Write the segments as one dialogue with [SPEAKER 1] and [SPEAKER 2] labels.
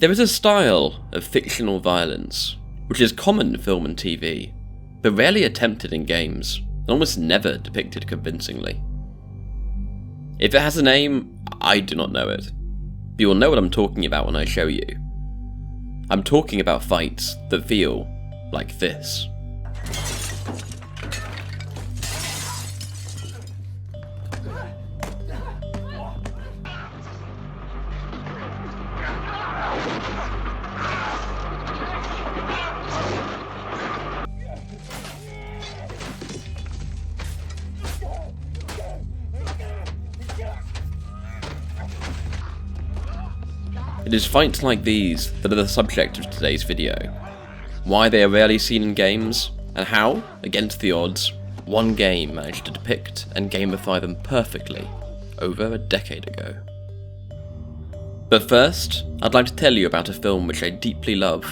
[SPEAKER 1] There is a style of fictional violence which is common in film and TV, but rarely attempted in games, and almost never depicted convincingly. If it has a name, I do not know it, but you will know what I'm talking about when I show you. I'm talking about fights that feel like this. It is fights like these that are the subject of today's video, why they are rarely seen in games, and how, against the odds, one game managed to depict and gamify them perfectly over a decade ago. But first, I'd like to tell you about a film which I deeply love,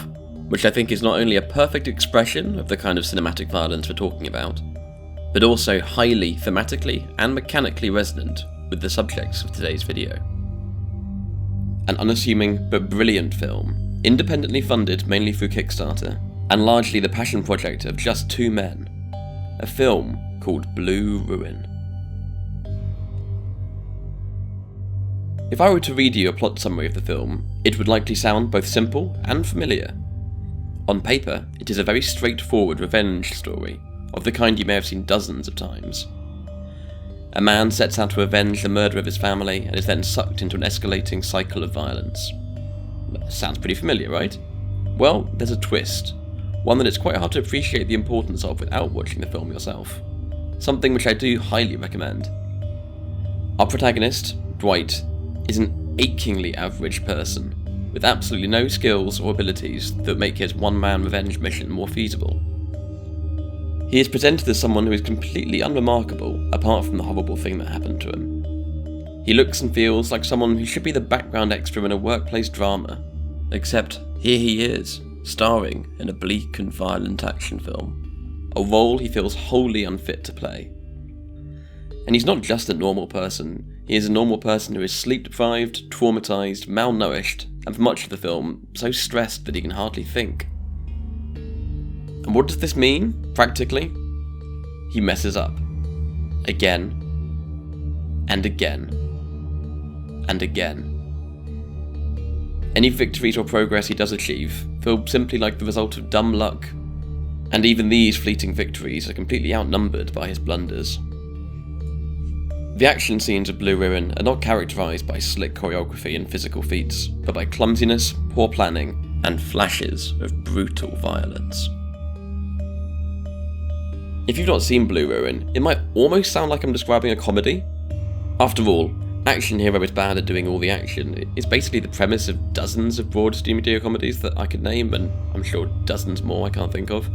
[SPEAKER 1] which I think is not only a perfect expression of the kind of cinematic violence we're talking about, but also highly thematically and mechanically resonant with the subjects of today's video. An unassuming but brilliant film, independently funded mainly through Kickstarter, and largely the passion project of just two men. A film called Blue Ruin. If I were to read you a plot summary of the film, it would likely sound both simple and familiar. On paper, it is a very straightforward revenge story, of the kind you may have seen dozens of times. A man sets out to avenge the murder of his family and is then sucked into an escalating cycle of violence. Sounds pretty familiar, right? Well, there's a twist, one that it's quite hard to appreciate the importance of without watching the film yourself. Something which I do highly recommend. Our protagonist, Dwight, is an achingly average person, with absolutely no skills or abilities that make his one-man revenge mission more feasible. He is presented as someone who is completely unremarkable apart from the horrible thing that happened to him. He looks and feels like someone who should be the background extra in a workplace drama, except here he is, starring in a bleak and violent action film, a role he feels wholly unfit to play. And he's not just a normal person, he is a normal person who is sleep-deprived, traumatised, malnourished, and for much of the film, so stressed that he can hardly think. And what does this mean, practically? He messes up. Again. And again. And again. Any victories or progress he does achieve feel simply like the result of dumb luck, and even these fleeting victories are completely outnumbered by his blunders. The action scenes of Blue Ruin are not characterised by slick choreography and physical feats, but by clumsiness, poor planning, and flashes of brutal violence. If you've not seen Blue Ruin, it might almost sound like I'm describing a comedy. After all, action hero is bad at doing all the action. It's basically the premise of dozens of broad studio comedies that I could name, and I'm sure dozens more I can't think of.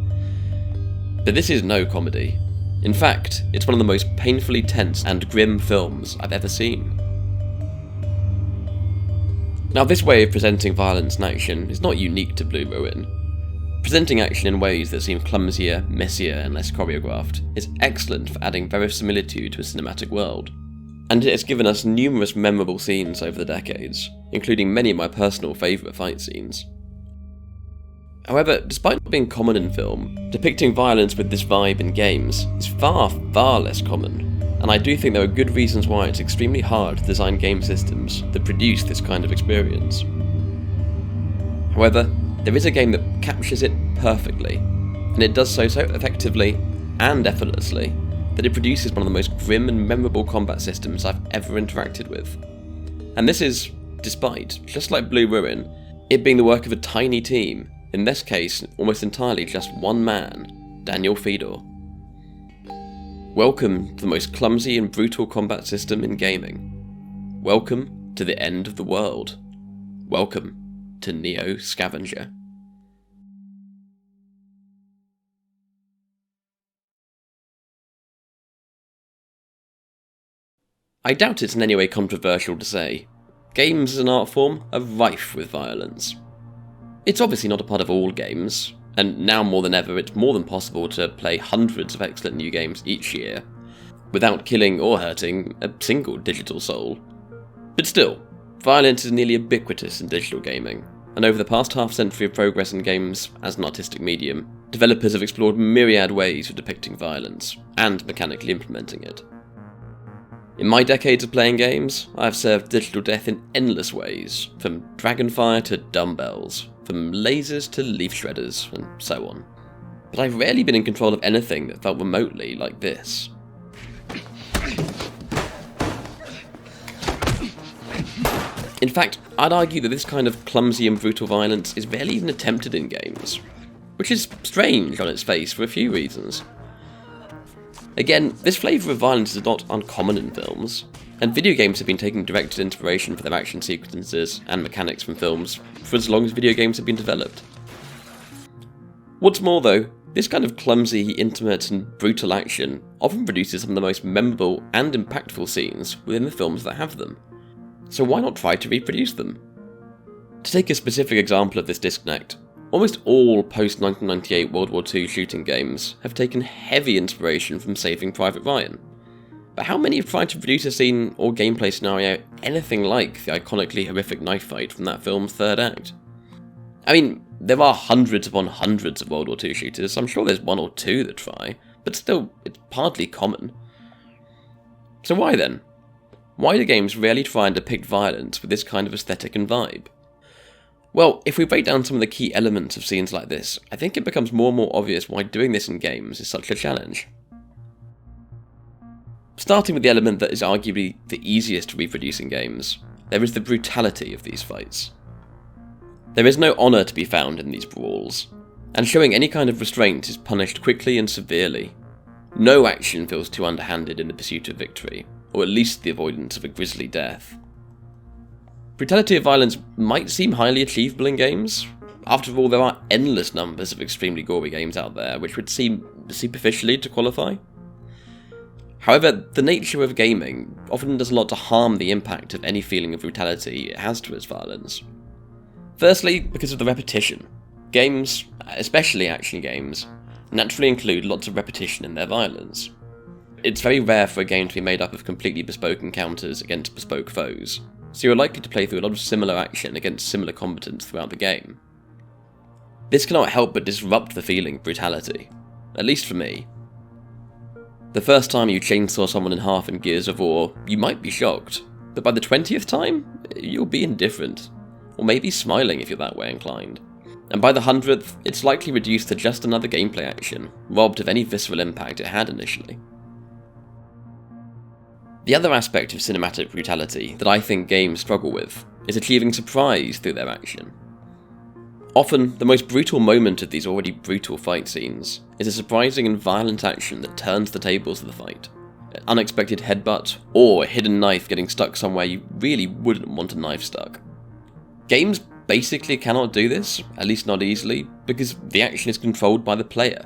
[SPEAKER 1] But this is no comedy. In fact, it's one of the most painfully tense and grim films I've ever seen. Now, this way of presenting violence and action is not unique to Blue Ruin. Presenting action in ways that seem clumsier, messier, and less choreographed is excellent for adding verisimilitude to a cinematic world, and it has given us numerous memorable scenes over the decades, including many of my personal favourite fight scenes. However, despite not being common in film, depicting violence with this vibe in games is far, far less common, and I do think there are good reasons why it's extremely hard to design game systems that produce this kind of experience. However, there is a game that captures it perfectly, and it does so effectively and effortlessly that it produces one of the most grim and memorable combat systems I've ever interacted with. And this is, despite, just like Blue Ruin, it being the work of a tiny team, in this case almost entirely just one man, Daniel Fedor. Welcome to the most clumsy and brutal combat system in gaming. Welcome to the end of the world. Welcome to NEO Scavenger. I doubt it's in any way controversial to say, games as an art form are rife with violence. It's obviously not a part of all games, and now more than ever it's more than possible to play hundreds of excellent new games each year, without killing or hurting a single digital soul. But still, violence is nearly ubiquitous in digital gaming, and over the past half-century of progress in games as an artistic medium, developers have explored myriad ways of depicting violence, and mechanically implementing it. In my decades of playing games, I have served digital death in endless ways, from dragonfire to dumbbells, from lasers to leaf shredders, and so on. But I've rarely been in control of anything that felt remotely like this. In fact, I'd argue that this kind of clumsy and brutal violence is rarely even attempted in games, which is strange on its face for a few reasons. Again, this flavour of violence is not uncommon in films, and video games have been taking direct inspiration for their action sequences and mechanics from films for as long as video games have been developed. What's more though, this kind of clumsy, intimate and brutal action often produces some of the most memorable and impactful scenes within the films that have them. So why not try to reproduce them? To take a specific example of this disconnect, almost all post-1998 World War II shooting games have taken heavy inspiration from Saving Private Ryan. But how many have tried to produce a scene or gameplay scenario anything like the iconically horrific knife fight from that film's third act? I mean, there are hundreds upon hundreds of World War II shooters, so I'm sure there's one or two that try, but still, it's hardly common. So why then? Why do games rarely try and depict violence with this kind of aesthetic and vibe? Well, if we break down some of the key elements of scenes like this, I think it becomes more and more obvious why doing this in games is such a challenge. Starting with the element that is arguably the easiest to reproduce in games, there is the brutality of these fights. There is no honour to be found in these brawls, and showing any kind of restraint is punished quickly and severely. No action feels too underhanded in the pursuit of victory, or at least the avoidance of a grisly death. Brutality of violence might seem highly achievable in games. After all, there are endless numbers of extremely gory games out there, which would seem superficially to qualify. However, the nature of gaming often does a lot to harm the impact of any feeling of brutality it has to its violence. Firstly, because of the repetition. Games, especially action games, naturally include lots of repetition in their violence. It's very rare for a game to be made up of completely bespoke encounters against bespoke foes, so you're likely to play through a lot of similar action against similar combatants throughout the game. This cannot help but disrupt the feeling of brutality, at least for me. The first time you chainsaw someone in half in Gears of War, you might be shocked, but by the 20th time, you'll be indifferent, or maybe smiling if you're that way inclined. And by the 100th, it's likely reduced to just another gameplay action, robbed of any visceral impact it had initially. The other aspect of cinematic brutality that I think games struggle with is achieving surprise through their action. Often, the most brutal moment of these already brutal fight scenes is a surprising and violent action that turns the tables of the fight. An unexpected headbutt, or a hidden knife getting stuck somewhere you really wouldn't want a knife stuck. Games basically cannot do this, at least not easily, because the action is controlled by the player.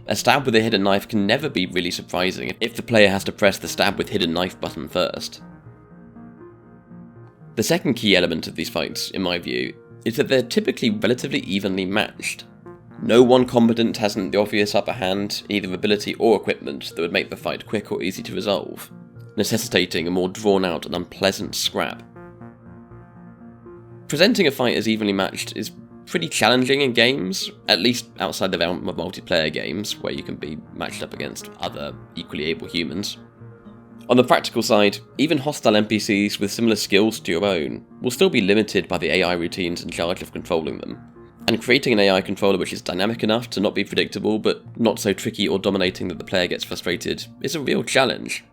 [SPEAKER 1] A stab with a hidden knife can never be really surprising if the player has to press the stab with hidden knife button first. The second key element of these fights, in my view, is that they're typically relatively evenly matched. No one combatant has the obvious upper hand, either ability or equipment, that would make the fight quick or easy to resolve, necessitating a more drawn-out and unpleasant scrap. Presenting a fight as evenly matched is pretty challenging in games, at least outside the realm of multiplayer games, where you can be matched up against other equally able humans. On the practical side, even hostile NPCs with similar skills to your own will still be limited by the AI routines in charge of controlling them, and creating an AI controller which is dynamic enough to not be predictable but not so tricky or dominating that the player gets frustrated is a real challenge.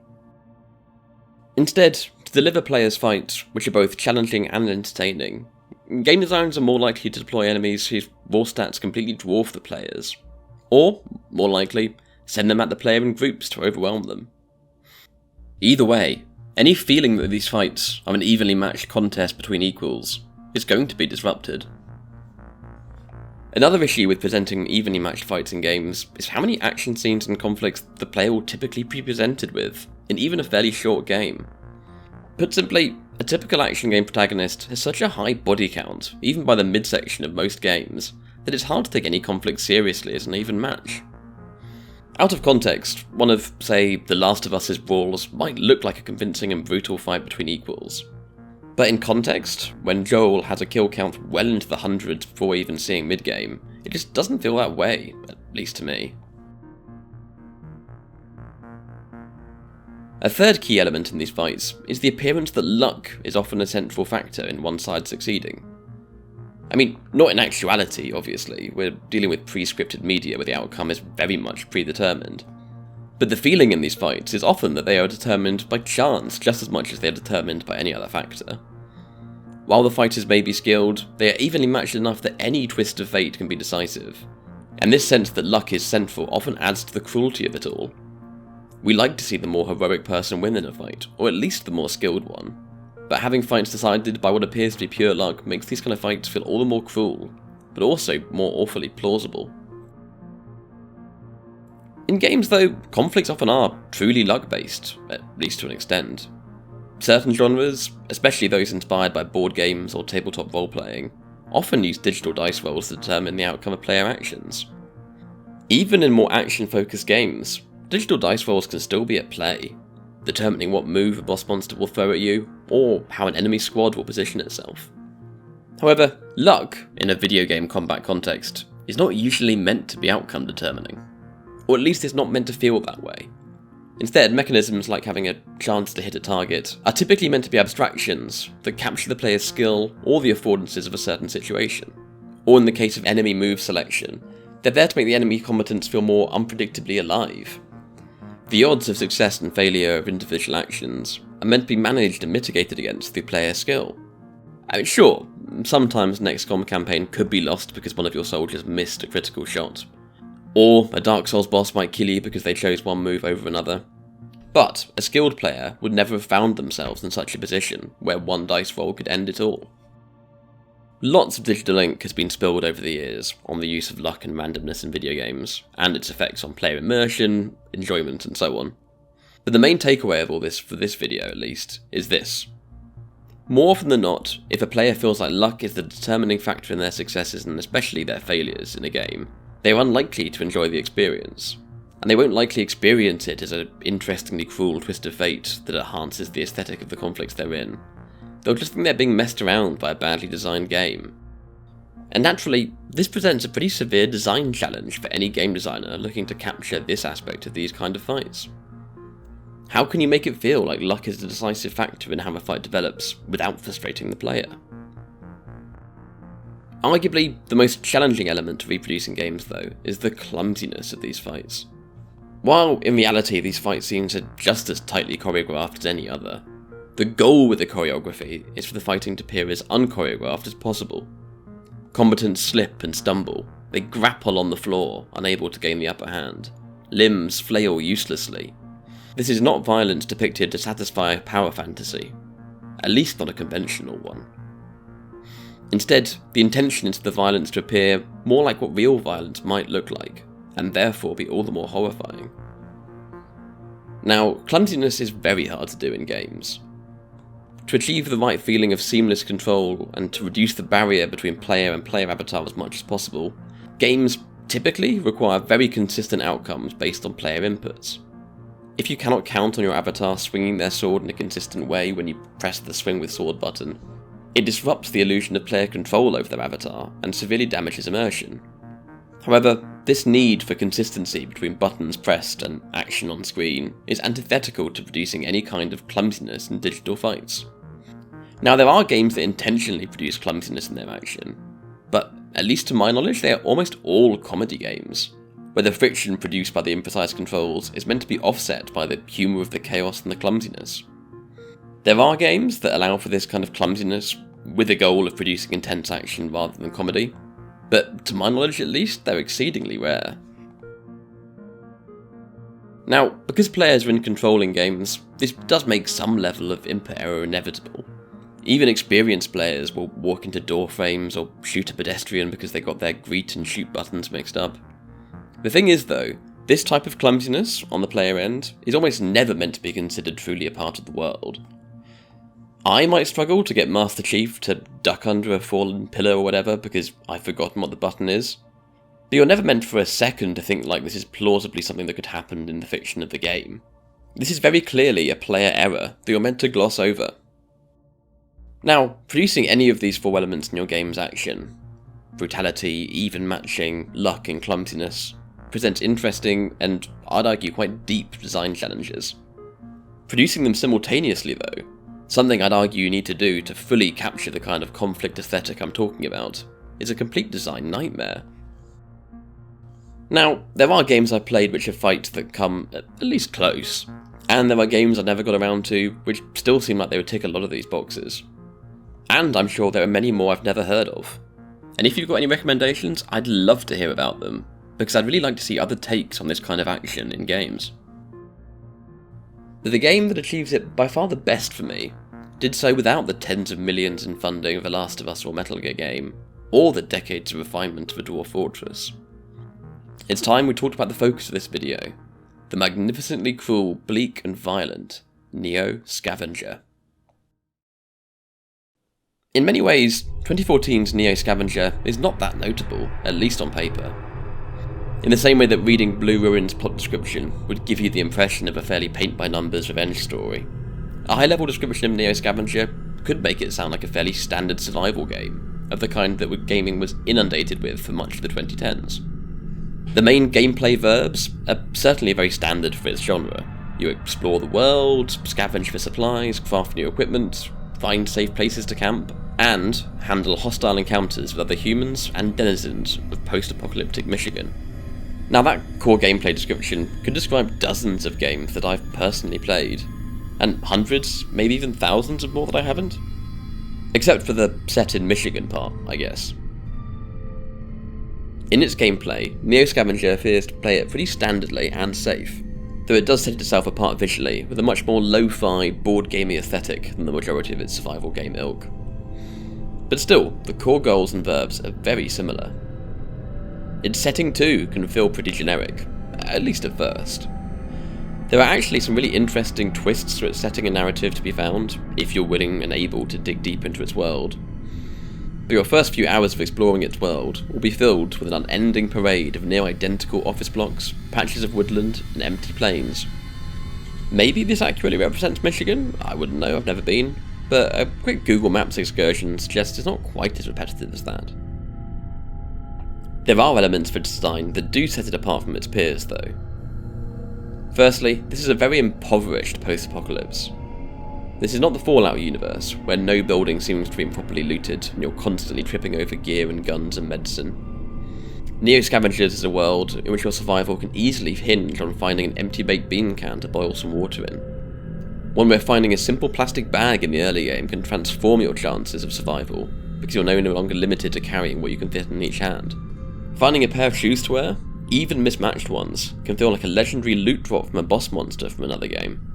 [SPEAKER 1] Instead, to deliver players fights which are both challenging and entertaining, game designers are more likely to deploy enemies whose raw stats completely dwarf the players, or, more likely, send them at the player in groups to overwhelm them. Either way, any feeling that these fights are an evenly matched contest between equals is going to be disrupted. Another issue with presenting evenly matched fights in games is how many action scenes and conflicts the player will typically be presented with in even a fairly short game. Put simply, a typical action game protagonist has such a high body count, even by the midsection of most games, that it's hard to take any conflict seriously as an even match. Out of context, one of, say, The Last of Us's brawls might look like a convincing and brutal fight between equals. But in context, when Joel has a kill count well into the hundreds before even seeing mid-game, it just doesn't feel that way, at least to me. A third key element in these fights is the appearance that luck is often a central factor in one side succeeding. I mean, not in actuality, obviously, we're dealing with pre-scripted media where the outcome is very much predetermined. But the feeling in these fights is often that they are determined by chance just as much as they are determined by any other factor. While the fighters may be skilled, they are evenly matched enough that any twist of fate can be decisive. And this sense that luck is central often adds to the cruelty of it all. We like to see the more heroic person win in a fight, or at least the more skilled one. But having fights decided by what appears to be pure luck makes these kind of fights feel all the more cruel, but also more awfully plausible. In games though, conflicts often are truly luck-based, at least to an extent. Certain genres, especially those inspired by board games or tabletop role-playing, often use digital dice rolls to determine the outcome of player actions. Even in more action-focused games, digital dice rolls can still be at play, determining what move a boss monster will throw at you, or how an enemy squad will position itself. However, luck, in a video game combat context, is not usually meant to be outcome determining. Or at least it's not meant to feel that way. Instead, mechanisms like having a chance to hit a target are typically meant to be abstractions that capture the player's skill or the affordances of a certain situation. Or in the case of enemy move selection, they're there to make the enemy combatants feel more unpredictably alive. The odds of success and failure of individual actions are meant to be managed and mitigated against through player skill. I mean, sure, sometimes an XCOM campaign could be lost because one of your soldiers missed a critical shot. Or a Dark Souls boss might kill you because they chose one move over another. But a skilled player would never have found themselves in such a position where one dice roll could end it all. Lots of digital ink has been spilled over the years on the use of luck and randomness in video games, and its effects on player immersion, enjoyment, and so on. But the main takeaway of all this, for this video at least, is this. More often than not, if a player feels like luck is the determining factor in their successes and especially their failures in a game, they are unlikely to enjoy the experience. And they won't likely experience it as an interestingly cruel twist of fate that enhances the aesthetic of the conflicts they're in. They'll just think they're being messed around by a badly designed game. And naturally, this presents a pretty severe design challenge for any game designer looking to capture this aspect of these kind of fights. How can you make it feel like luck is a decisive factor in how a fight develops without frustrating the player? Arguably, the most challenging element to reproducing games though is the clumsiness of these fights. While in reality these fight scenes are just as tightly choreographed as any other, the goal with the choreography is for the fighting to appear as unchoreographed as possible. Combatants slip and stumble, they grapple on the floor, unable to gain the upper hand. Limbs flail uselessly. This is not violence depicted to satisfy a power fantasy, at least not a conventional one. Instead, the intention is for the violence to appear more like what real violence might look like, and therefore be all the more horrifying. Now, clumsiness is very hard to do in games. To achieve the right feeling of seamless control and to reduce the barrier between player and player avatar as much as possible, games typically require very consistent outcomes based on player inputs. If you cannot count on your avatar swinging their sword in a consistent way when you press the swing with sword button, it disrupts the illusion of player control over their avatar and severely damages immersion. However, this need for consistency between buttons pressed and action on screen is antithetical to producing any kind of clumsiness in digital fights. Now, there are games that intentionally produce clumsiness in their action, but at least to my knowledge they are almost all comedy games, where the friction produced by the imprecise controls is meant to be offset by the humour of the chaos and the clumsiness. There are games that allow for this kind of clumsiness with the goal of producing intense action rather than comedy, but to my knowledge at least, they're exceedingly rare. Now, because players are in control in games, this does make some level of input error inevitable. Even experienced players will walk into door frames or shoot a pedestrian because they got their greet and shoot buttons mixed up. The thing is though, this type of clumsiness on the player end is almost never meant to be considered truly a part of the world. I might struggle to get Master Chief to duck under a fallen pillar or whatever because I've forgotten what the button is, but you're never meant for a second to think like this is plausibly something that could happen in the fiction of the game. This is very clearly a player error that you're meant to gloss over. Now, producing any of these 4 elements in your game's action, brutality, even matching, luck and clumsiness, presents interesting and, I'd argue, quite deep design challenges. Producing them simultaneously though, something I'd argue you need to do to fully capture the kind of conflict aesthetic I'm talking about, is a complete design nightmare. Now, there are games I've played which have fights that come at least close, and there are games I never got around to which still seem like they would tick a lot of these boxes. And I'm sure there are many more I've never heard of. And if you've got any recommendations, I'd love to hear about them, because I'd really like to see other takes on this kind of action in games. But the game that achieves it by far the best for me did so without the tens of millions in funding of a Last of Us or Metal Gear game, or the decades of refinement of a Dwarf Fortress. It's time we talked about the focus of this video, the magnificently cruel, bleak and violent NEO Scavenger. In many ways, 2014's NEO Scavenger is not that notable, at least on paper. In the same way that reading Blue Ruin's plot description would give you the impression of a fairly paint-by-numbers revenge story, a high-level description of NEO Scavenger could make it sound like a fairly standard survival game, of the kind that gaming was inundated with for much of the 2010s. The main gameplay verbs are certainly very standard for its genre. You explore the world, scavenge for supplies, craft new equipment, find safe places to camp, and handle hostile encounters with other humans and denizens of post-apocalyptic Michigan. Now that core gameplay description could describe dozens of games that I've personally played, and hundreds, maybe even thousands of more that I haven't. Except for the set in Michigan part, I guess. In its gameplay, NEO Scavenger appears to play it pretty standardly and safe, though it does set itself apart visually with a much more lo-fi, board-gamey aesthetic than the majority of its survival game ilk. But still, the core goals and verbs are very similar. Its setting too can feel pretty generic, at least at first. There are actually some really interesting twists to its setting and narrative to be found, if you're willing and able to dig deep into its world. But your first few hours of exploring its world will be filled with an unending parade of near-identical office blocks, patches of woodland, and empty plains. Maybe this accurately represents Michigan? I wouldn't know, I've never been, but a quick Google Maps excursion suggests it's not quite as repetitive as that. There are elements of its design that do set it apart from its peers, though. Firstly, this is a very impoverished post-apocalypse. This is not the Fallout universe, where no building seems to be properly looted and you're constantly tripping over gear and guns and medicine. NEO Scavengers is a world in which your survival can easily hinge on finding an empty baked bean can to boil some water in. One where finding a simple plastic bag in the early game can transform your chances of survival, because you're no longer limited to carrying what you can fit in each hand. Finding a pair of shoes to wear, even mismatched ones, can feel like a legendary loot drop from a boss monster from another game.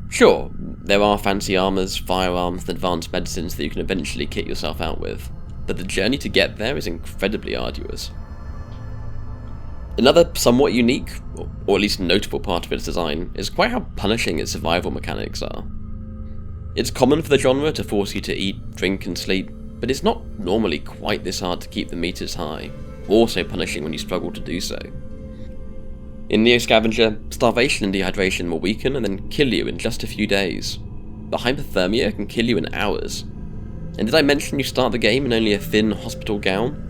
[SPEAKER 1] Sure, there are fancy armours, firearms, and advanced medicines that you can eventually kit yourself out with, but the journey to get there is incredibly arduous. Another somewhat unique, or at least notable part of its design, is quite how punishing its survival mechanics are. It's common for the genre to force you to eat, drink, and sleep, but it's not normally quite this hard to keep the meters high, or so punishing when you struggle to do so. In NEO Scavenger, starvation and dehydration will weaken and then kill you in just a few days, but hypothermia can kill you in hours. And did I mention you start the game in only a thin hospital gown?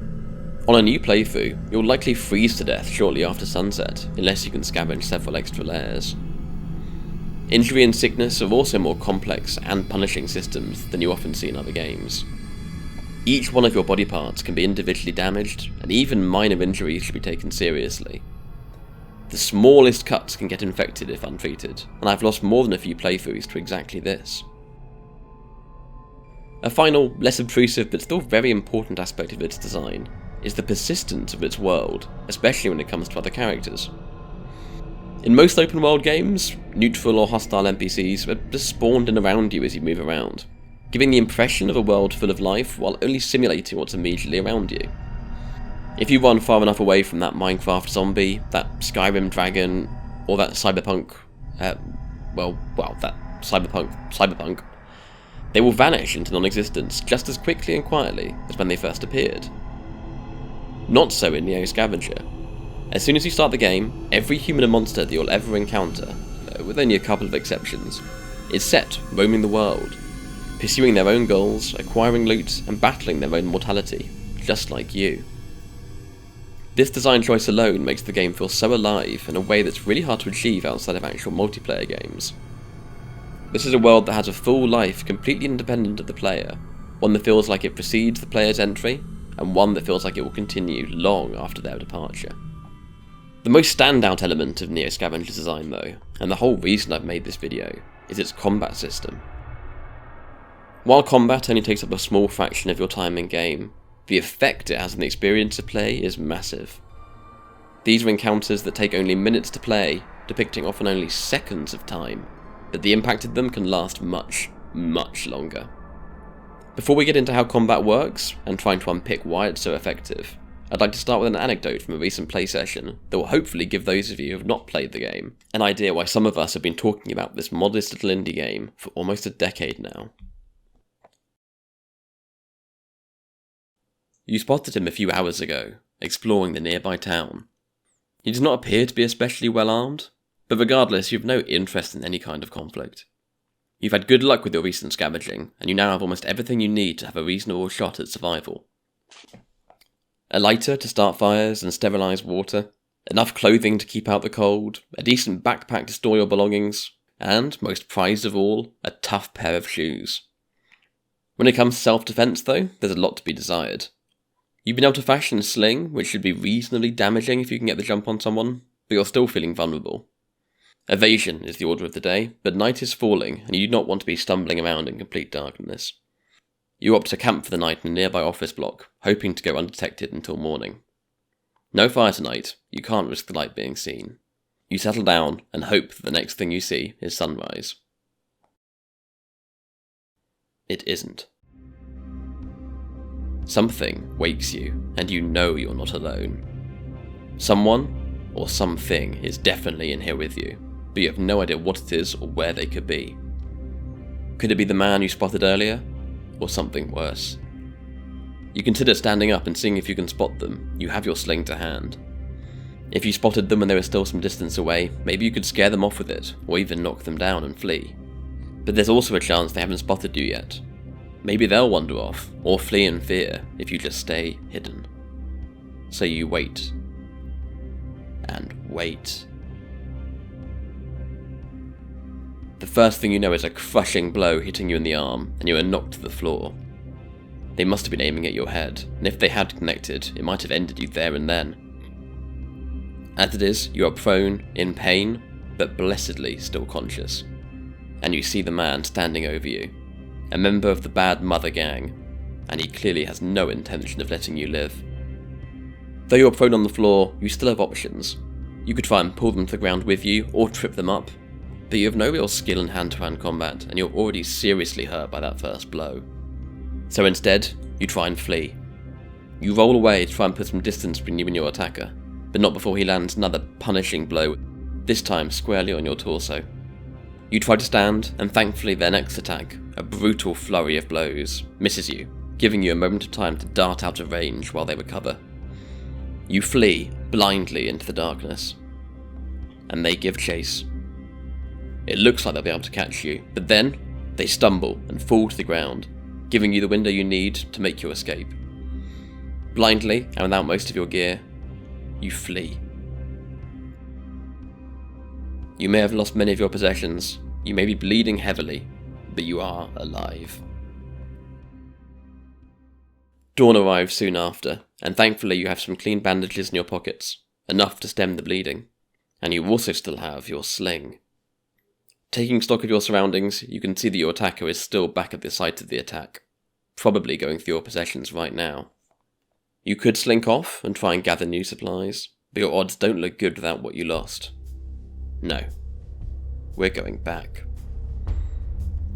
[SPEAKER 1] On a new playthrough, you'll likely freeze to death shortly after sunset, unless you can scavenge several extra layers. Injury and sickness are also more complex and punishing systems than you often see in other games. Each one of your body parts can be individually damaged, and even minor injuries should be taken seriously. The smallest cuts can get infected if untreated, and I've lost more than a few playthroughs to exactly this. A final, less obtrusive but still very important aspect of its design is the persistence of its world, especially when it comes to other characters. In most open world games, neutral or hostile NPCs are just spawned in around you as you move around, giving the impression of a world full of life while only simulating what's immediately around you. If you run far enough away from that Minecraft zombie, that Skyrim dragon, or that cyberpunk, cyberpunk, they will vanish into non-existence just as quickly and quietly as when they first appeared. Not so in NEO Scavenger. As soon as you start the game, every human and monster that you'll ever encounter, with only a couple of exceptions, is set roaming the world, pursuing their own goals, acquiring loot, and battling their own mortality, just like you. This design choice alone makes the game feel so alive in a way that's really hard to achieve outside of actual multiplayer games. This is a world that has a full life completely independent of the player, one that feels like it precedes the player's entry, and one that feels like it will continue long after their departure. The most standout element of NEO Scavenger's design though, and the whole reason I've made this video, is its combat system. While combat only takes up a small fraction of your time in game, the effect it has on the experience of play is massive. These are encounters that take only minutes to play, depicting often only seconds of time, but the impact of them can last much, much longer. Before we get into how combat works, and trying to unpick why it's so effective, I'd like to start with an anecdote from a recent play session that will hopefully give those of you who have not played the game an idea why some of us have been talking about this modest little indie game for almost a decade now. You spotted him a few hours ago, exploring the nearby town. He does not appear to be especially well armed, but regardless, you have no interest in any kind of conflict. You've had good luck with your recent scavenging, and you now have almost everything you need to have a reasonable shot at survival. A lighter to start fires and sterilise water, enough clothing to keep out the cold, a decent backpack to store your belongings, and, most prized of all, a tough pair of shoes. When it comes to self-defence though, there's a lot to be desired. You've been able to fashion a sling, which should be reasonably damaging if you can get the jump on someone, but you're still feeling vulnerable. Evasion is the order of the day, but night is falling and you do not want to be stumbling around in complete darkness. You opt to camp for the night in a nearby office block, hoping to go undetected until morning. No fire tonight, you can't risk the light being seen. You settle down and hope that the next thing you see is sunrise. It isn't. Something wakes you, and you know you're not alone. Someone, or something, is definitely in here with you, but you have no idea what it is or where they could be. Could it be the man you spotted earlier, or something worse? You consider standing up and seeing if you can spot them. You have your sling to hand. If you spotted them when they were still some distance away, maybe you could scare them off with it, or even knock them down and flee. But there's also a chance they haven't spotted you yet. Maybe they'll wander off, or flee in fear if you just stay hidden. So you wait. And wait. The first thing you know is a crushing blow hitting you in the arm, and you are knocked to the floor. They must have been aiming at your head, and if they had connected, it might have ended you there and then. As it is, you are prone, in pain, but blessedly still conscious. And you see the man standing over you. A member of the Bad Mother gang, and he clearly has no intention of letting you live. Though you're prone on the floor, you still have options. You could try and pull them to the ground with you, or trip them up, but you have no real skill in hand-to-hand combat, and you're already seriously hurt by that first blow. So instead, you try and flee. You roll away to try and put some distance between you and your attacker, but not before he lands another punishing blow, this time squarely on your torso. You try to stand, and thankfully their next attack, a brutal flurry of blows, misses you, giving you a moment of time to dart out of range while they recover. You flee blindly into the darkness, and they give chase. It looks like they'll be able to catch you, but then they stumble and fall to the ground, giving you the window you need to make your escape. Blindly, and without most of your gear, you flee. You may have lost many of your possessions, you may be bleeding heavily, but you are alive. Dawn arrives soon after, and thankfully you have some clean bandages in your pockets, enough to stem the bleeding, and you also still have your sling. Taking stock of your surroundings, you can see that your attacker is still back at the site of the attack, probably going through your possessions right now. You could slink off and try and gather new supplies, but your odds don't look good without what you lost. No. We're going back.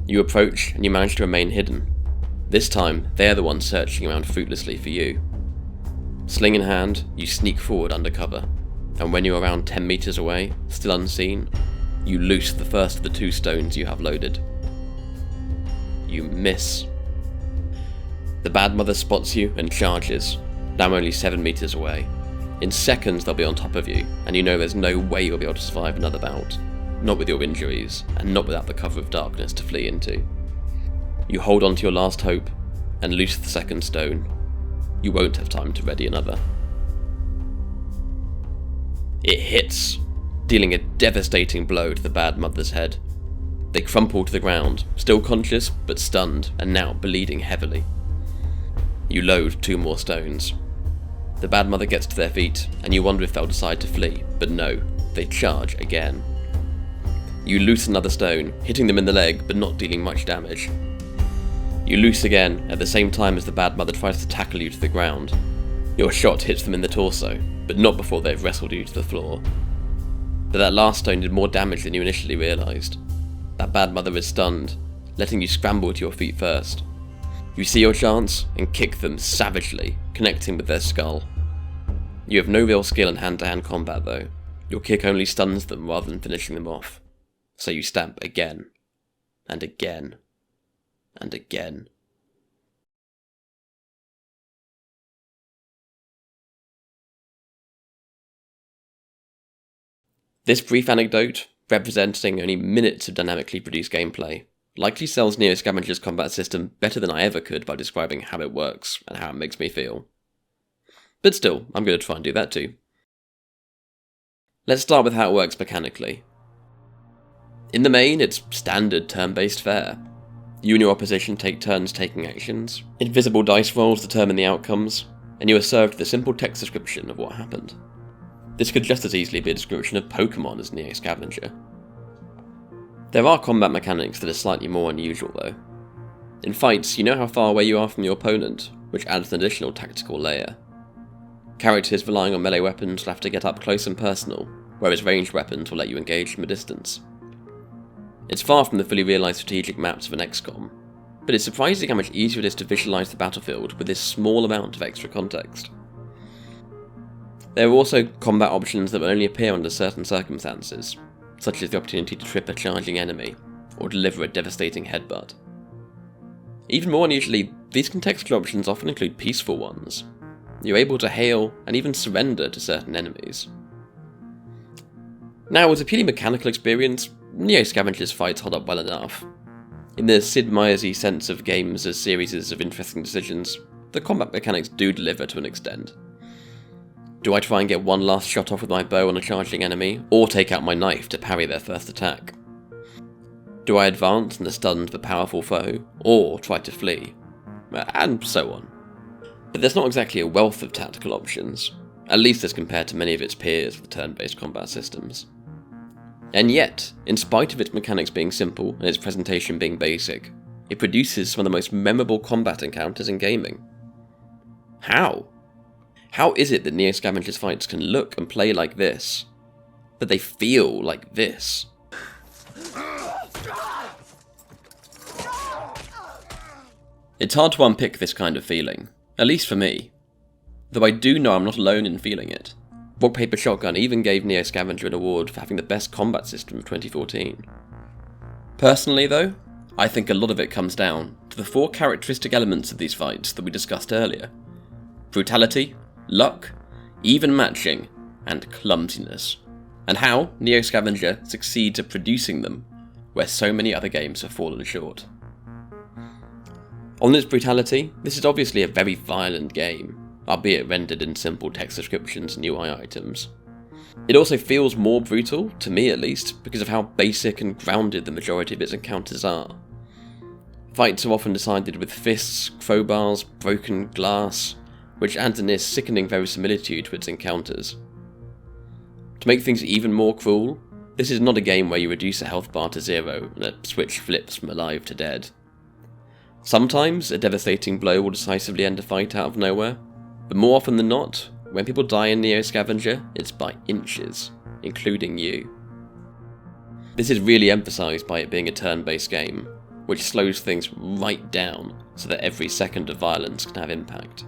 [SPEAKER 1] You approach and you manage to remain hidden. This time, they're the ones searching around fruitlessly for you. Sling in hand, you sneak forward under cover, and when you're around 10 meters away, still unseen, you loose the first of the 2 stones you have loaded. You miss. The Bad Mother spots you and charges, now only 7 meters away. In seconds they'll be on top of you, and you know there's no way you'll be able to survive another bout. Not with your injuries, and not without the cover of darkness to flee into. You hold on to your last hope and loose the second stone. You won't have time to ready another. It hits, dealing a devastating blow to the bad mother's head. They crumple to the ground, still conscious but stunned and now bleeding heavily. You load 2 more stones. The bad mother gets to their feet and you wonder if they'll decide to flee, but no, they charge again. You loose another stone, hitting them in the leg but not dealing much damage. You loose again at the same time as the bad mother tries to tackle you to the ground. Your shot hits them in the torso, but not before they've wrestled you to the floor. But that last stone did more damage than you initially realised. That bad mother is stunned, letting you scramble to your feet first. You see your chance and kick them savagely, connecting with their skull. You have no real skill in hand-to-hand combat though. Your kick only stuns them rather than finishing them off. So you stamp again, and again, and again. This brief anecdote, representing only minutes of dynamically produced gameplay, likely sells NEO Scavenger's combat system better than I ever could by describing how it works and how it makes me feel. But still, I'm going to try and do that too. Let's start with how it works mechanically. In the main, it's standard turn-based fare. You and your opposition take turns taking actions, invisible dice rolls determine the outcomes, and you are served the simple text description of what happened. This could just as easily be a description of Pokemon as NEO Scavenger. There are combat mechanics that are slightly more unusual though. In fights, you know how far away you are from your opponent, which adds an additional tactical layer. Characters relying on melee weapons will have to get up close and personal, whereas ranged weapons will let you engage from a distance. It's far from the fully realised strategic maps of an XCOM, but it's surprising how much easier it is to visualise the battlefield with this small amount of extra context. There are also combat options that will only appear under certain circumstances, such as the opportunity to trip a charging enemy, or deliver a devastating headbutt. Even more unusually, these contextual options often include peaceful ones. You're able to hail and even surrender to certain enemies. Now, as a purely mechanical experience, NEO Scavenger's fights hold up well enough. In the Sid Meier's-y sense of games as series of interesting decisions, the combat mechanics do deliver to an extent. Do I try and get one last shot off with my bow on a charging enemy, or take out my knife to parry their first attack? Do I advance and stun the powerful foe, or try to flee? And so on. But there's not exactly a wealth of tactical options, at least as compared to many of its peers with turn-based combat systems. And yet, in spite of its mechanics being simple and its presentation being basic, it produces some of the most memorable combat encounters in gaming. How? How is it that NEO Scavenger's fights can look and play like this, but they feel like this? It's hard to unpick this kind of feeling, at least for me, though I do know I'm not alone in feeling it. Rock Paper Shotgun even gave NEO Scavenger an award for having the best combat system of 2014. Personally though, I think a lot of it comes down to the 4 characteristic elements of these fights that we discussed earlier: brutality, luck, even matching, and clumsiness, and how NEO Scavenger succeeds at producing them where so many other games have fallen short. On its brutality, this is obviously a very violent game, albeit rendered in simple text descriptions and UI items. It also feels more brutal, to me at least, because of how basic and grounded the majority of its encounters are. Fights are often decided with fists, crowbars, broken glass, which adds a near sickening verisimilitude to its encounters. To make things even more cruel, this is not a game where you reduce a health bar to 0 and a switch flips from alive to dead. Sometimes a devastating blow will decisively end a fight out of nowhere, but more often than not, when people die in NEO Scavenger, it's by inches, including you. This is really emphasised by it being a turn-based game, which slows things right down so that every second of violence can have impact.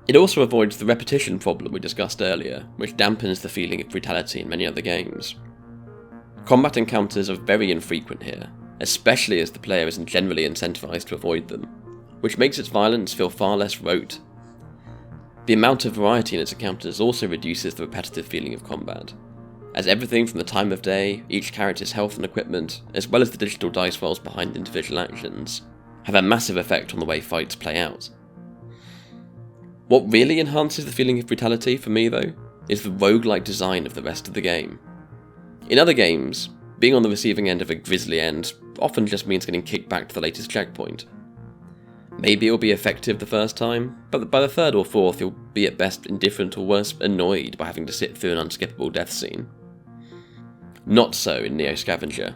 [SPEAKER 1] It also avoids the repetition problem we discussed earlier, which dampens the feeling of brutality in many other games. Combat encounters are very infrequent here, especially as the player isn't generally incentivized to avoid them, which makes its violence feel far less rote. The amount of variety in its encounters also reduces the repetitive feeling of combat, as everything from the time of day, each character's health and equipment, as well as the digital dice rolls behind individual actions, have a massive effect on the way fights play out. What really enhances the feeling of brutality for me though, is the roguelike design of the rest of the game. In other games, being on the receiving end of a grisly end often just means getting kicked back to the latest checkpoint. Maybe it'll be effective the first time, but by the third or fourth you'll be at best indifferent or worse annoyed by having to sit through an unskippable death scene. Not so in NEO Scavenger.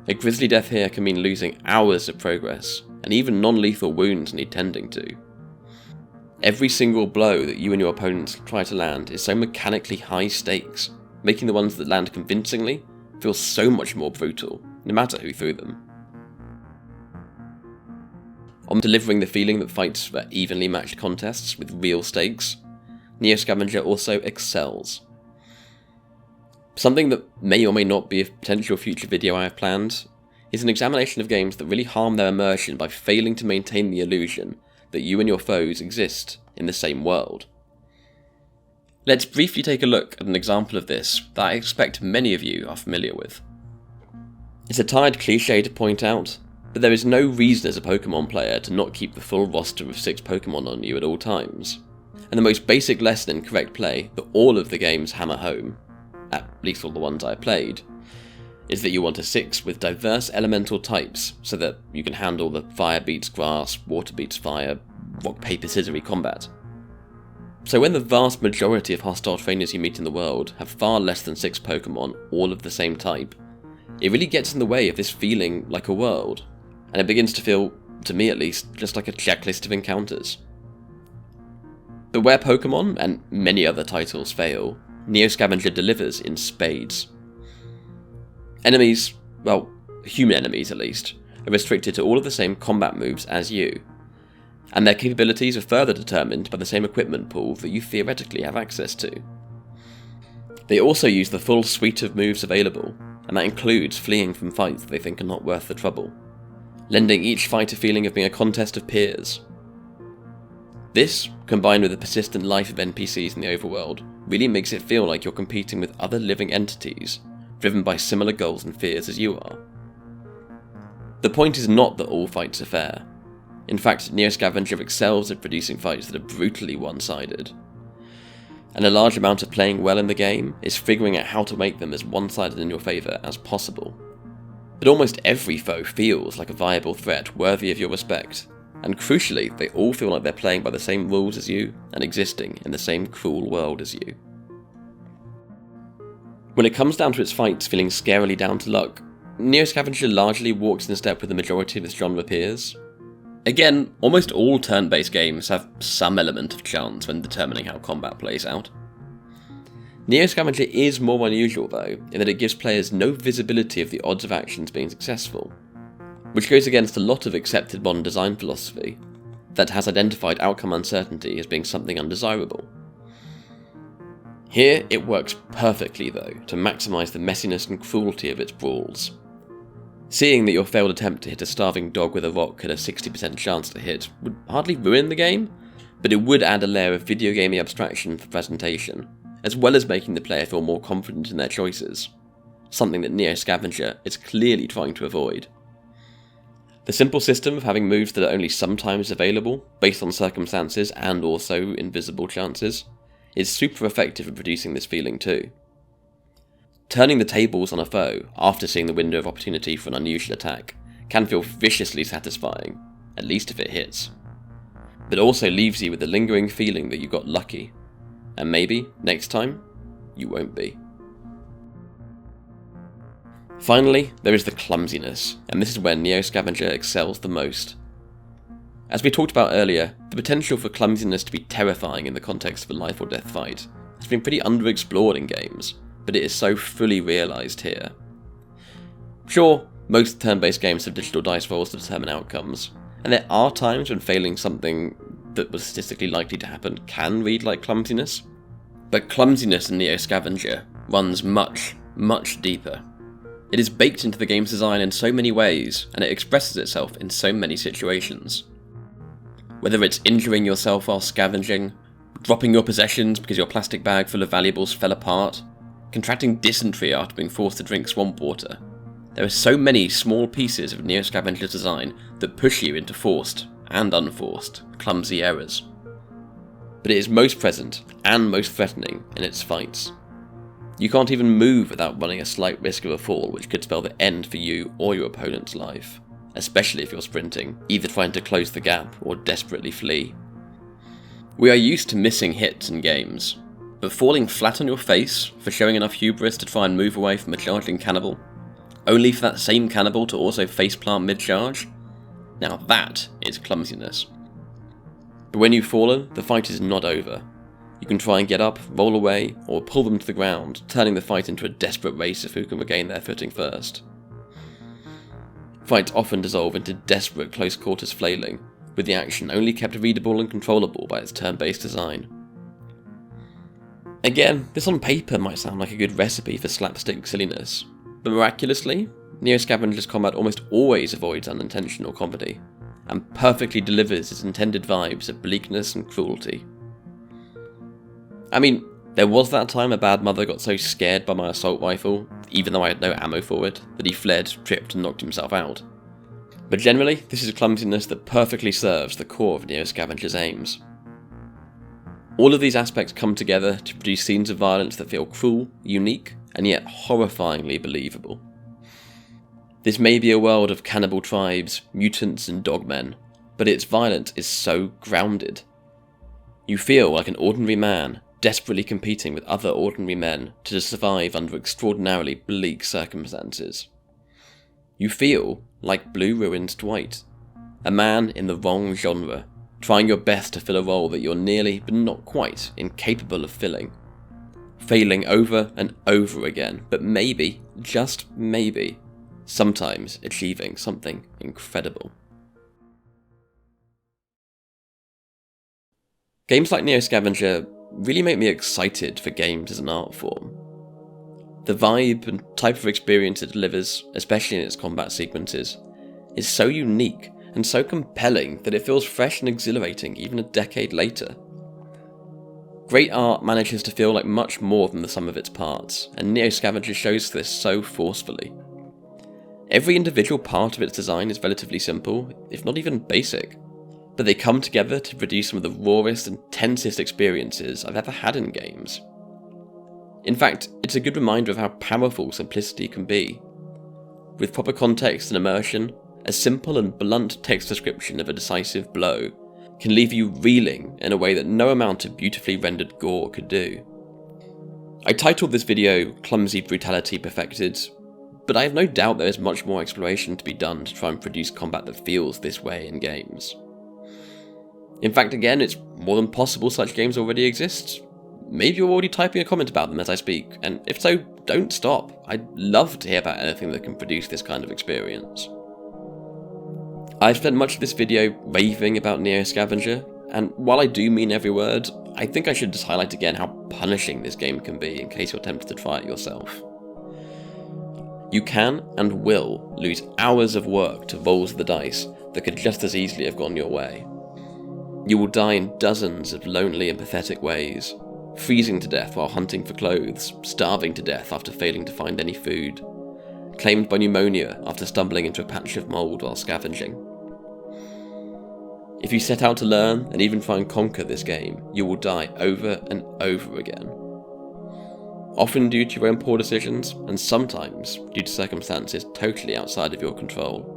[SPEAKER 1] A grisly death here can mean losing hours of progress, and even non-lethal wounds need tending to. Every single blow that you and your opponents try to land is so mechanically high stakes, making the ones that land convincingly feel so much more brutal, no matter who threw them. On delivering the feeling that fights are evenly matched contests with real stakes, NEO Scavenger also excels. Something that may or may not be a potential future video I have planned is an examination of games that really harm their immersion by failing to maintain the illusion that you and your foes exist in the same world. Let's briefly take a look at an example of this that I expect many of you are familiar with. It's a tired cliche to point out, but there is no reason as a Pokemon player to not keep the full roster of 6 Pokemon on you at all times, and the most basic lesson in correct play that all of the games hammer home, at least all the ones I played, is that you want a 6 with diverse elemental types so that you can handle the fire beats grass, water beats fire, rock paper scissory combat. So when the vast majority of hostile trainers you meet in the world have far less than 6 Pokemon all of the same type, it really gets in the way of this feeling like a world, and it begins to feel, to me at least, just like a checklist of encounters. But where Pokemon, and many other titles, fail, NEO Scavenger delivers in spades. Enemies, well, human enemies at least, are restricted to all of the same combat moves as you, and their capabilities are further determined by the same equipment pool that you theoretically have access to. They also use the full suite of moves available, and that includes fleeing from fights that they think are not worth the trouble, lending each fight a feeling of being a contest of peers. This, combined with the persistent life of NPCs in the overworld, really makes it feel like you're competing with other living entities, driven by similar goals and fears as you are. The point is not that all fights are fair. In fact, NEO Scavenger excels at producing fights that are brutally one-sided. And a large amount of playing well in the game is figuring out how to make them as one-sided in your favour as possible. But almost every foe feels like a viable threat worthy of your respect, and crucially, they all feel like they're playing by the same rules as you and existing in the same cruel world as you. When it comes down to its fights feeling scarily down to luck, NEO Scavenger largely walks in step with the majority of its genre peers. Again, almost all turn-based games have some element of chance when determining how combat plays out. NEO Scavenger is more unusual though, in that it gives players no visibility of the odds of actions being successful, which goes against a lot of accepted modern design philosophy that has identified outcome uncertainty as being something undesirable. Here, it works perfectly though, to maximise the messiness and cruelty of its brawls. Seeing that your failed attempt to hit a starving dog with a rock had a 60% chance to hit would hardly ruin the game, but it would add a layer of video gamey abstraction for presentation, as well as making the player feel more confident in their choices, something that NEO Scavenger is clearly trying to avoid. The simple system of having moves that are only sometimes available, based on circumstances and also invisible chances, is super effective at producing this feeling too. Turning the tables on a foe after seeing the window of opportunity for an unusual attack can feel viciously satisfying, at least if it hits, but also leaves you with the lingering feeling that you got lucky, and maybe, next time, you won't be. Finally, there is the clumsiness, and this is where NEO Scavenger excels the most. As we talked about earlier, the potential for clumsiness to be terrifying in the context of a life or death fight has been pretty underexplored in games, but it is so fully realised here. Sure, most turn-based games have digital dice rolls to determine outcomes, and there are times when failing something that was statistically likely to happen can read like clumsiness, but clumsiness in NEO Scavenger runs much, much deeper. It is baked into the game's design in so many ways, and it expresses itself in so many situations. Whether it's injuring yourself while scavenging, dropping your possessions because your plastic bag full of valuables fell apart, contracting dysentery after being forced to drink swamp water, There are so many small pieces of NEO Scavenger's design that push you into forced and unforced, clumsy errors. But it is most present and most threatening in its fights. You can't even move without running a slight risk of a fall, which could spell the end for you or your opponent's life, especially if you're sprinting, either trying to close the gap or desperately flee. We are used to missing hits in games, but falling flat on your face for showing enough hubris to try and move away from a charging cannibal, only for that same cannibal to also faceplant mid-charge? Now that is clumsiness. But when you've fallen, the fight is not over. You can try and get up, roll away, or pull them to the ground, turning the fight into a desperate race of who can regain their footing first. Fights often dissolve into desperate close quarters flailing, with the action only kept readable and controllable by its turn-based design. Again, this on paper might sound like a good recipe for slapstick silliness, but miraculously, NEO Scavenger's combat almost always avoids unintentional comedy, and perfectly delivers its intended vibes of bleakness and cruelty. I mean, there was that time a bad mother got so scared by my assault rifle, even though I had no ammo for it, that he fled, tripped and knocked himself out. But generally, this is clumsiness that perfectly serves the core of NEO Scavenger's aims. All of these aspects come together to produce scenes of violence that feel cruel, unique, and yet horrifyingly believable. This may be a world of cannibal tribes, mutants and dogmen, but its violence is so grounded. You feel like an ordinary man, desperately competing with other ordinary men to survive under extraordinarily bleak circumstances. You feel like Blue Ruin's Dwight, a man in the wrong genre, trying your best to fill a role that you're nearly, but not quite, incapable of filling. Failing over and over again, but maybe, just maybe, sometimes achieving something incredible. Games like NEO Scavenger really make me excited for games as an art form. The vibe and type of experience it delivers, especially in its combat sequences, is so unique and so compelling that it feels fresh and exhilarating even a decade later. Great art manages to feel like much more than the sum of its parts, and NEO Scavenger shows this so forcefully. Every individual part of its design is relatively simple, if not even basic, but they come together to produce some of the rawest and tensest experiences I've ever had in games. In fact, it's a good reminder of how powerful simplicity can be. With proper context and immersion, a simple and blunt text description of a decisive blow can leave you reeling in a way that no amount of beautifully rendered gore could do. I titled this video Clumsy Brutality Perfected, but I have no doubt there is much more exploration to be done to try and produce combat that feels this way in games. In fact, again, it's more than possible such games already exist. Maybe you're already typing a comment about them as I speak, and if so, don't stop. I'd love to hear about anything that can produce this kind of experience. I've spent much of this video raving about NEO Scavenger, and while I do mean every word, I think I should just highlight again how punishing this game can be in case you're tempted to try it yourself. You can and will lose hours of work to rolls of the dice that could just as easily have gone your way. You will die in dozens of lonely and pathetic ways, freezing to death while hunting for clothes, starving to death after failing to find any food, claimed by pneumonia after stumbling into a patch of mould while scavenging. If you set out to learn and even try and conquer this game, you will die over and over again. Often due to your own poor decisions, and sometimes due to circumstances totally outside of your control.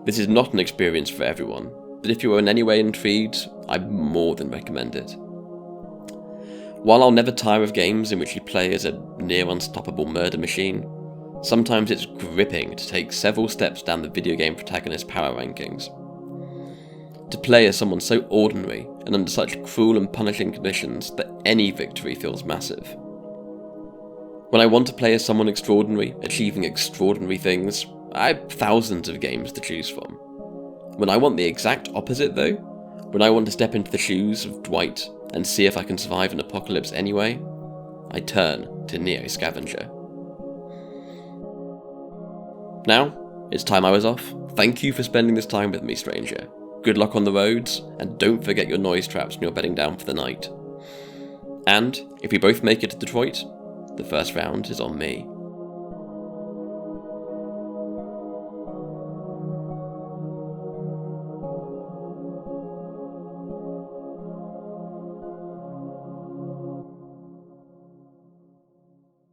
[SPEAKER 1] This is not an experience for everyone, but if you are in any way intrigued, I more than recommend it. While I'll never tire of games in which you play as a near unstoppable murder machine, sometimes it's gripping to take several steps down the video game protagonist power rankings. To play as someone so ordinary and under such cruel and punishing conditions that any victory feels massive. When I want to play as someone extraordinary, achieving extraordinary things, I have thousands of games to choose from. When I want the exact opposite though, when I want to step into the shoes of Dwight and see if I can survive an apocalypse anyway, I turn to NEO Scavenger. Now, it's time I was off. Thank you for spending this time with me, stranger. Good luck on the roads, and don't forget your noise traps when you're bedding down for the night. And, if we both make it to Detroit, the first round is on me.